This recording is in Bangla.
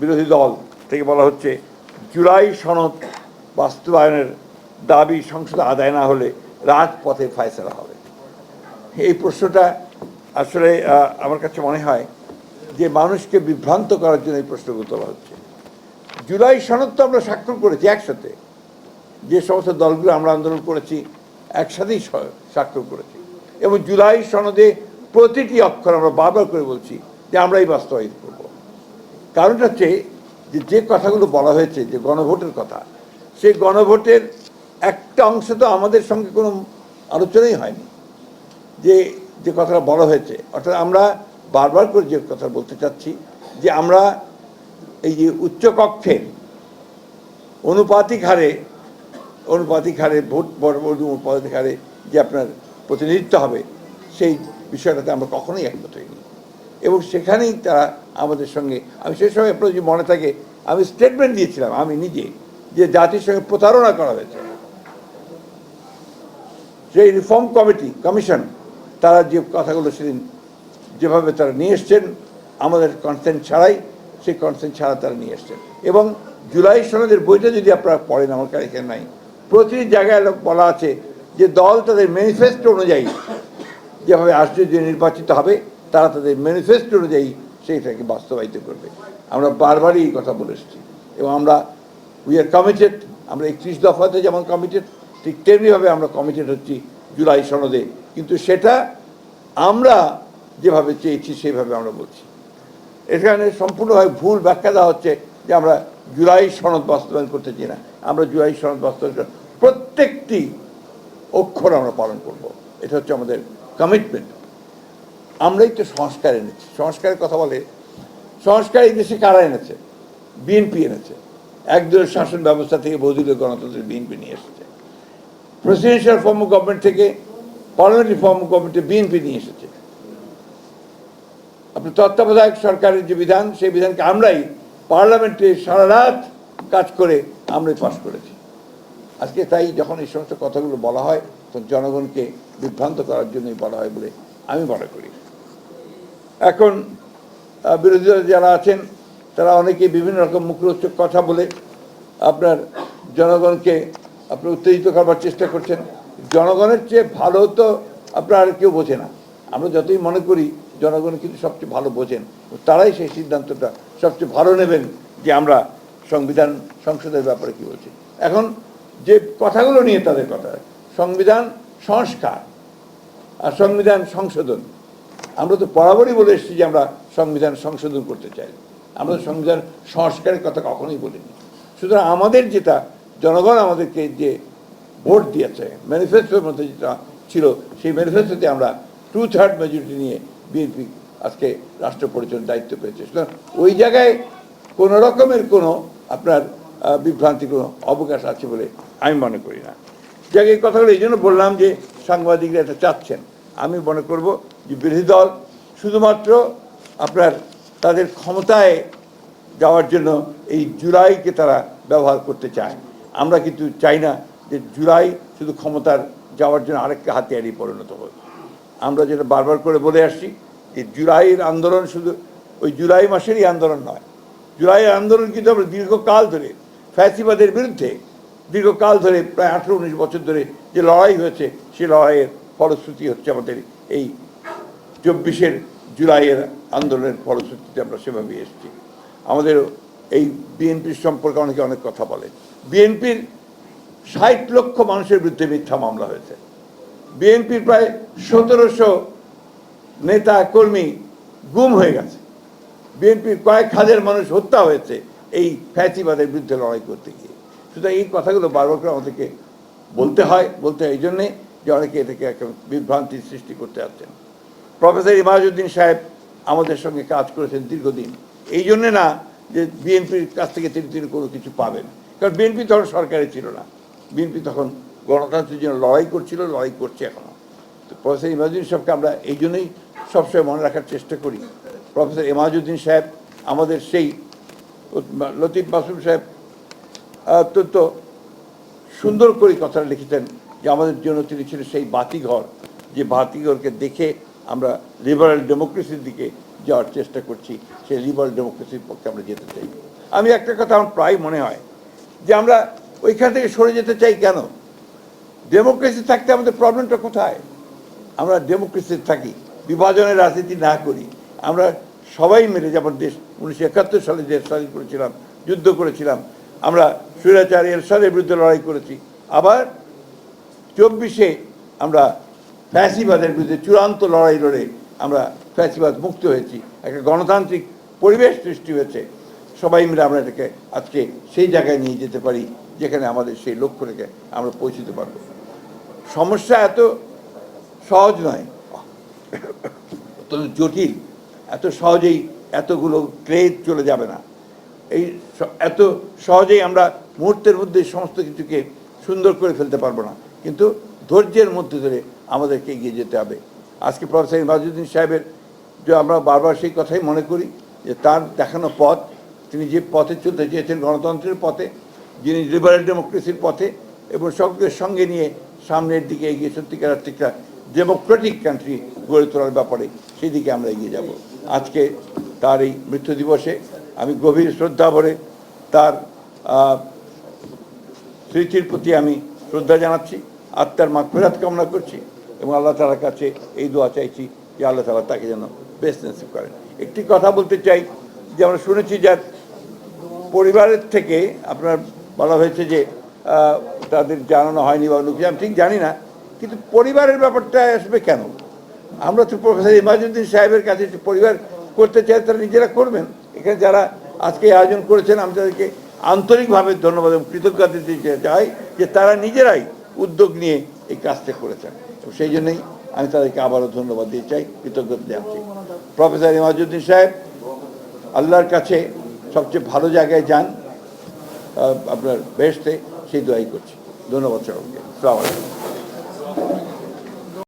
বিরোধী দল থেকে বলা হচ্ছে জুলাই সনদ বাস্তবায়নের দাবি সংসদে আদায় না হলে রাজপথে ফয়সালা হবে। এই প্রশ্নটা আসলে আমার কাছে মনে হয় যে মানুষকে বিভ্রান্ত করার জন্য এই প্রশ্নগুলো তোলা হচ্ছে। জুলাই সনদ তো আমরা স্বাক্ষর করেছি একসাথে, যে সমস্ত দলগুলো আমরা আন্দোলন করেছি একসাথেই স্বাক্ষর করেছি, এবং জুলাই সনদে প্রতিটি অক্ষর আমরা বারবার করে বলছি যে আমরাই বাস্তবায়িত করব। কারণটা হচ্ছে যে কথাগুলো বলা হয়েছে, যে গণভোটের কথা, সেই গণভোটের একটা অংশ তো আমাদের সঙ্গে কোনো আলোচনাই হয়নি। যে কথাটা বলা হয়েছে, অর্থাৎ আমরা বারবার করে যে কথা বলতে চাচ্ছি যে আমরা এই যে উচ্চকক্ষের অনুপাতিক হারে ভোট অনুপাতিক হারে যে আপনার প্রতিনিধিত্ব হবে, সেই বিষয়টাতে আমরা কখনোই একমত হইনি। এবং সেখানেই তারা আমাদের সঙ্গে, আমি সেই সময় আপনার যদি মনে থাকে, আমি স্টেটমেন্ট দিয়েছিলাম আমি নিজে, যে জাতির সঙ্গে প্রতারণা করা হয়েছে। সেই রিফর্ম কমিশন তারা যে কথাগুলো সেদিন যেভাবে তারা নিয়ে এসছেন আমাদের কনসেন্ট ছাড়াই, সেই কনসেন্ট ছাড়া তারা নিয়ে এসছেন। এবং জুলাই সনদের বইটা যদি আপনারা পড়েন, আমার কাছে এখানে নাই, প্রতিটি জায়গায় বলা আছে যে দল তাদের ম্যানিফেস্টো অনুযায়ী যেভাবে আসছে, যে নির্বাচিত হবে, তারা তাদের ম্যানিফেস্টো অনুযায়ী সেইটাকে বাস্তবায়িত করবে। আমরা বারবারই এই কথা বলে এসেছি, এবং আমরা উই আর কমিটেড। আমরা 31 দফাতে যেমন কমিটেড, ঠিক তেমনিভাবে আমরা কমিটেড হচ্ছি জুলাই সনদে। কিন্তু সেটা আমরা যেভাবে চেয়েছি সেইভাবে আমরা বলছি। এখানে সম্পূর্ণভাবে ভুল ব্যাখ্যা দেওয়া হচ্ছে যে আমরা জুলাই সনদ বাস্তবায়ন করতে চাই না। আমরা জুলাই সনদ বাস্তবায়ন প্রত্যেকটি অক্ষর আমরা পালন করব, এটা হচ্ছে আমাদের কমিটমেন্ট। আমরাই তো সংস্কার এনেছি। সংস্কারের কথা বলে, সংস্কার এই দেশে কারা এনেছে? বিএনপি এনেছে। একদলীয় শাসন ব্যবস্থা থেকে বহুদলীয় গণতন্ত্রের বিএনপি নিয়ে এসেছে। প্রেসিডেন্সিয়াল ফর্ম অফ গভর্নমেন্ট থেকে পার্লামেন্টারি ফর্ম অফ গভর্নমেন্টে বিএনপি নিয়ে এসেছে। আপনি তত্ত্বাবধায়ক সরকারের যে বিধান, সেই বিধানকে আমরাই পার্লামেন্টে সারা রাত কাজ করে আমরাই পাশ করেছি। আজকে তাই যখন এই সমস্ত কথাগুলো বলা হয়, তখন জনগণকে বিভ্রান্ত করার জন্যই বলা হয় বলে আমি মনে করি। এখন বিরোধী দল যারা আছেন তারা অনেকে বিভিন্ন রকম মুখরোচক কথা বলে আপনার জনগণকে আপনার উত্তেজিত করবার চেষ্টা করছেন। জনগণের চেয়ে ভালো তো আপনার আর কেউ বোঝে না। আমরা যতই মনে করি জনগণ কিন্তু সবচেয়ে ভালো বোঝেন, তারাই সেই সিদ্ধান্তটা সবচেয়ে ভালো নেবেন যে আমরা সংবিধান সংশোধনের ব্যাপারে কী বলছি। এখন যে কথাগুলো নিয়ে তাদের কথা, সংবিধান সংস্কার আর সংবিধান সংশোধন, আমরা তো বরাবরই বলে এসেছি যে আমরা সংবিধান সংশোধন করতে চাই। আমরা সংবিধান সংস্কারের কথা কখনোই বলিনি। সুতরাং আমাদের যেটা জনগণ আমাদেরকে যে ভোট দিয়েছে, ম্যানিফেস্টোর মধ্যে যেটা ছিল, সেই ম্যানিফেস্টোতে আমরা 2/3 মেজরিটি নিয়ে বিএনপি আজকে রাষ্ট্র পরিচালনার দায়িত্ব পেয়েছে। সুতরাং ওই জায়গায় কোনো রকমের কোনো আপনার বিভ্রান্তি কোনো অবকাশ আছে বলে আমি মনে করি না। যাকে এই কথাগুলো এই জন্য বললাম যে সাংবাদিকরা এটা চাচ্ছেন। আমি মনে করব যে বিরোধী দল শুধুমাত্র আপনার তাদের ক্ষমতায় যাওয়ার জন্য এই জুলাইকে তারা ব্যবহার করতে চায়। আমরা কিন্তু চাই না যে জুলাই শুধু ক্ষমতার যাওয়ার জন্য আরেকটা হাতিয়ারই পরিণত হোক। আমরা যেটা বারবার করে বলে আসছি যে জুলাইয়ের আন্দোলন শুধু ওই জুলাই মাসেরই আন্দোলন নয়। জুলাইয়ের আন্দোলন কিন্তু আমরা দীর্ঘকাল ধরে ফ্যাসিবাদের বিরুদ্ধে দীর্ঘকাল ধরে প্রায় 18-19 বছর ধরে যে লড়াই হয়েছে, সেই লড়াইয়ের ফলশ্রুতি হচ্ছে আমাদের এই 24 জুলাইয়ের আন্দোলনের ফলশ্রুতিতে আমরা সেভাবে এসেছি। আমাদের এই বিএনপির সম্পর্কে অনেকে অনেক কথা বলে। বিএনপির 60 লক্ষ মানুষের বিরুদ্ধে মিথ্যা মামলা হয়েছে। বিএনপির প্রায় 1700 নেতা কর্মী গুম হয়ে গেছে। বিএনপির কয়েক হাজার মানুষ হত্যা হয়েছে এই ফ্যাসিবাদের বিরুদ্ধে লড়াই করতে গিয়ে। সুতরাং এই কথাগুলো বারবার করে আমাদেরকে বলতে হয় এই জন্যে যে অনেকে এটাকে একটা বিভ্রান্তির সৃষ্টি করতে যাচ্ছেন। প্রফেসর ইমাজউদ্দিন সাহেব আমাদের সঙ্গে কাজ করেছেন দীর্ঘদিন, এই জন্যে না যে বিএনপির কাছ থেকে তিনি কোনো কিছু পাবেন, কারণ বিএনপি তখন সরকারে ছিল না। বিএনপি তখন গণতন্ত্রের জন্য লড়াই করছে এখনও। তো প্রফেসর ইমাজউদ্দিন সাহেবকে আমরা এই জন্যই সবসময় মনে রাখার চেষ্টা করি। প্রফেসর ইমাজউদ্দিন সাহেব আমাদের সেই লতিফ মাসুম সাহেব অত্যন্ত সুন্দর করে কথাটা লিখেছেন যে আমাদের জন্য তিনি ছিলেন সেই বাতিঘর, যে বাতিঘরকে দেখে আমরা লিবারাল ডেমোক্রেসির দিকে যাওয়ার চেষ্টা করছি, সেই লিবারাল ডেমোক্রেসির পক্ষে আমরা যেতে চাই। আমি একটা কথা আমার প্রায় মনে হয় যে আমরা ওইখান থেকে সরে যেতে চাই কেন? ডেমোক্রেসি থাকতে আমাদের প্রবলেমটা কোথায়? আমরা ডেমোক্রেসি থাকি, বিভাজনের রাজনীতি না করি, আমরা সবাই মিলে যেমন দেশ 1971 সালে দেশ স্বাধীন করেছিলাম, যুদ্ধ করেছিলাম, আমরা স্বৈরাচার এরশাদের বিরুদ্ধে লড়াই করেছি, আবার 24-এ আমরা ফ্যাসিবাদের বিরুদ্ধে চূড়ান্ত লড়াই লড়ে আমরা ফ্যাসিবাদ মুক্ত হয়েছি, একটা গণতান্ত্রিক পরিবেশ সৃষ্টি হয়েছে। সবাই মিলে আমরা এটাকে আজকে সেই জায়গায় নিয়ে যেতে পারি যেখানে আমাদের সেই লক্ষ্য রেখে আমরা পৌঁছতে পারবো। সমস্যা এত সহজ নয়, অত্যন্ত জটিল। এত সহজেই এতগুলো গ্রেড চলে যাবে না, এই এত সহজেই আমরা মুহূর্তের মধ্যে সমস্ত কিছুকে সুন্দর করে ফেলতে পারবো না, কিন্তু ধৈর্যের মধ্যে ধরে আমাদেরকে এগিয়ে যেতে হবে। আজকে প্রফেসর ইমাজউদ্দিন সাহেবের যে আমরা বারবার সেই কথাই মনে করি যে তার দেখানো পথ, তিনি যে পথে চলতে চেয়েছেন গণতন্ত্রের পথে, যিনি লিবারেল ডেমোক্রেসির পথে এবং সকলের সঙ্গে নিয়ে সামনের দিকে এগিয়ে সত্যিকার একটা ডেমোক্রেটিক কান্ট্রি গড়ে তোলার ব্যাপারে সেই দিকে আমরা এগিয়ে যাব। আজকে তার এই মৃত্যু দিবসে আমি গভীর শ্রদ্ধা ভরে তার স্মৃতির প্রতি আমি শ্রদ্ধা জানাচ্ছি, আত্মার মাগফিরাত কামনা করছি এবং আল্লাহ তাআলার কাছে এই দোয়া চাইছি যে আল্লাহ তাআলা তাকে যেন বেস্ট নসিব করেন। একটি কথা বলতে চাই যে আমরা শুনেছি যার পরিবারের থেকে আপনার বলা হয়েছে যে তাদের জানানো হয়নি বা লোক, আমি ঠিক জানি না, কিন্তু পরিবারের ব্যাপারটা আসবে কেন? আমরা তো প্রফেসর ইমাজউদ্দিন সাহেবের কাছে পরিবার করতে চাই, তারা নিজেরা করবেন। এখানে যারা আজকে আয়োজন করেছেন আমি তাদেরকে আন্তরিকভাবে ধন্যবাদ এবং কৃতজ্ঞতা দিতে চাই যে তারা নিজেরাই উদ্যোগ নিয়ে এই কাজটা করেছেন, সেই জন্যই আমি তাদেরকে আবারও ধন্যবাদ দিতে চাই, কৃতজ্ঞতা জানাচ্ছি। প্রফেসর ইমাজউদ্দিন সাহেব আল্লাহর কাছে সবচেয়ে ভালো জায়গায় যান, আপনার বেহেশতে, সেই দোয়াই করছি। ধন্যবাদ সকলকে। আসসালামু আলাইকুম।